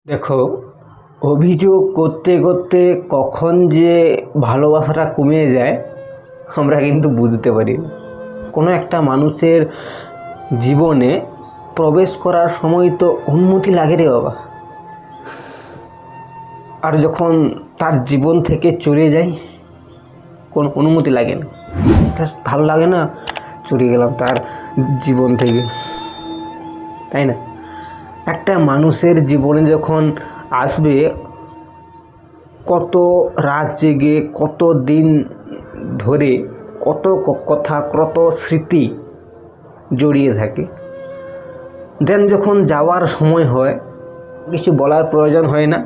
দেখো, অভিযোগ করতে করতে কখন যে ভালোবাসাটা কমে যায় আমরা কিন্তু বুঝতে পারি না। কোনো একটা মানুষের জীবনে প্রবেশ করার সময় তো অনুমতি লাগে রে বাবা, আর যখন তার জীবন থেকে চলে যাই কোনো অনুমতি লাগে না, ভালো লাগে না, চলে গেলাম তার জীবন থেকে, তাই না? একটা মানুষের জীবনে যখন আসবে, কত রাত জেগে কত দিন ধরে কত কথা কত স্মৃতি জড়িয়ে থাকে, দেন যখন যাওয়ার সময় হয় কিছু বলার প্রয়োজন হয় না,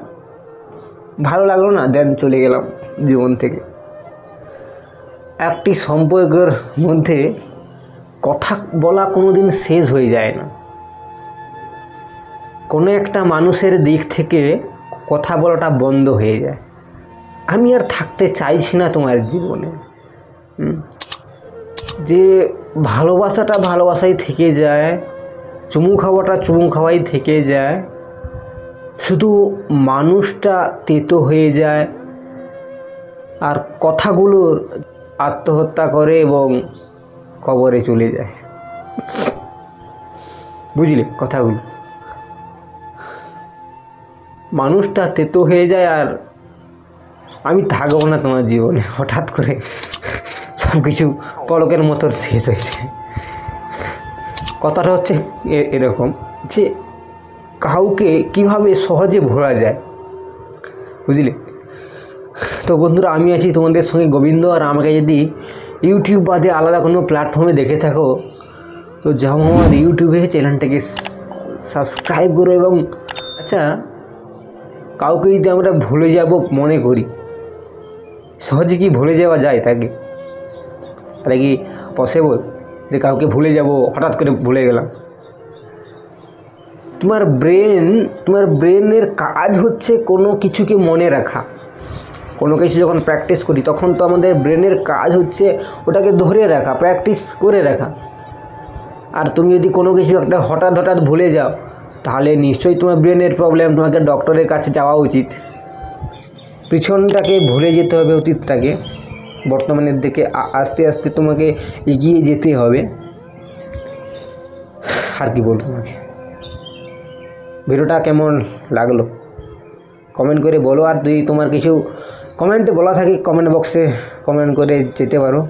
ভালো লাগলো না, দেন চলে গেলাম জীবন থেকে। একটি সম্পর্কের মধ্যে কথা বলা কোনো দিন শেষ হয়ে যায় না। কোনো একটা মানুষের দিক থেকে কথা বলাটা বন্ধ হয়ে যায়, আমি আর থাকতে চাইছি না তোমার জীবনে। যে ভালোবাসাটা ভালোবাসাই থেকে যায়, চুমু খাওয়াটা চুমু খাওয়াই থেকে যায়, শুধু মানুষটা তেতো হয়ে যায়, আর কথাগুলোর আত্মহত্যা করে এবং কবরে চলে যায়। বুঝলে কথাগুলো? মানুষটা তেতো হয়ে যায় আর আমি থাকবো না তোমার জীবনে, হঠাৎ করে সব কিছু পলকের মতো শেষ হয়ে যায়। কথাটা হচ্ছে এরকম যে কাউকে কিভাবে সহজে ভোলা যায়, বুঝলে? তো বন্ধুরা, আমি আছি তোমাদের সঙ্গে গোবিন্দ, আর আমাকে যদি ইউটিউব বাদে আলাদা কোনো প্ল্যাটফর্মে দেখে থাকো তো যাও আমার ইউটিউবে চ্যানেলটাকে সাবস্ক্রাইব করো। এবং আচ্ছা, কাউকে যদি আমরা ভুলে যাব মনে করি, সহজে কি ভুলে যাওয়া যায় তাকে? তাহলে কি পসিবল যে কাউকে ভুলে যাব, হঠাৎ করে ভুলে গেলাম? তোমার ব্রেনের কাজ হচ্ছে কোনো কিছুকে মনে রাখা। কোনো কিছু যখন প্র্যাকটিস করি তখন তো আমাদের ব্রেনের কাজ হচ্ছে ওটাকে ধরে রাখা, প্র্যাকটিস করে রাখা। আর তুমি যদি কোনো কিছু একটা হঠাৎ ভুলে যাও তাহলে নিশ্চয়ই তোমার ব্রেনের প্রবলেম, তোমাকে ডক্টরের কাছে যাওয়া উচিত। পিছনটাকে ভুলে যেতে হবে, অতীতটাকে, বর্তমানের দিকে আস্তে আস্তে তোমাকে এগিয়ে যেতে হবে। আর কি বলবো তোমাকে? ভিডিওটা কেমন লাগলো কমেন্ট করে বলো, আর যদি তোমার কিছু কমেন্টে বলা থাকে কমেন্ট বক্সে কমেন্ট করে যেতে পারো।